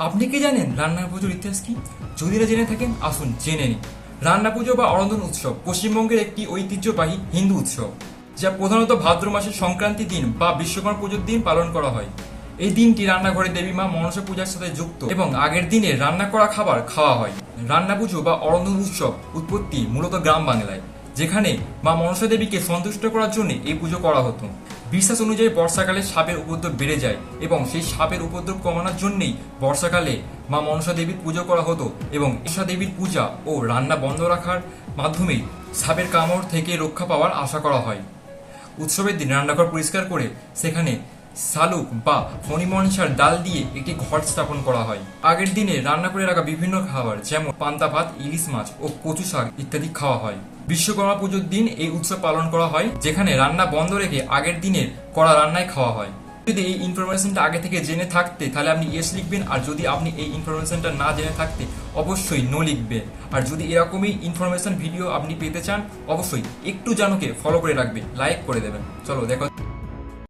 আপনি কি জানেন রান্না পুজোর ইতিহাস কি? যদি না জেনে থাকেন আসুন জেনে নিন। রান্না পুজো বা অরন্ধন উৎসব পশ্চিমবঙ্গের একটি ঐতিহ্যবাহী হিন্দু উৎসব, যা প্রধানত ভাদ্র মাসের সংক্রান্তি দিন বা বিশ্বকর্মা পুজোর দিন পালন করা হয়। এই দিনটি রান্নাঘরে দেবী মা মনসা পূজার সাথে যুক্ত এবং আগের দিনে রান্না করা খাবার খাওয়া হয়। রান্না পুজো বা অরন্ধন উৎসব উৎপত্তি মূলত গ্রাম বাংলায়, যেখানে মা মনসা দেবীকে সন্তুষ্ট করার জন্য এই পুজো করা হতো। বিশ্বাস অনুযায়ী বর্ষাকালে সাপের উপদ্রব বেড়ে যায় এবং সেই সাপের উপদ্রব কমানোর জন্যই বর্ষাকালে মা মনসা দেবীর পুজো করা হতো এবং মনসা দেবীর পূজা ও রান্না বন্ধ রাখার মাধ্যমে সাপের কামড় থেকে রক্ষা পাওয়ার আশা করা হয়। উৎসবের দিন রান্নাঘর পরিষ্কার করে সেখানে শালুক বা ফণিমনসার ডাল দিয়ে একটি ঘট স্থাপন করা হয়। আগের দিনে রান্না করে রাখা বিভিন্ন খাবার যেমন পান্তা ভাত, ইলিশ মাছ ও কচু শাক ইত্যাদি খাওয়া হয়। বিশ্বকর্মা পুজোর দিন এই উৎসব পালন করা হয়, যেখানে রান্না বন্ধ রেখে আগের দিনের করা রান্নায় খাওয়া হয়। যদি এই ইনফরমেশনটা আগে থেকে জেনে থাকতে তাহলে আপনি ইয়েস লিখবেন, আর যদি আপনি এই ইনফরমেশনটা না জেনে থাকতে অবশ্যই নো লিখবেন। আর যদি এরকমই ইনফরমেশন ভিডিও আপনি পেতে চান অবশ্যই একটু জানুকে ফলো করে রাখবেন, লাইক করে দেবেন। চলো দেখো।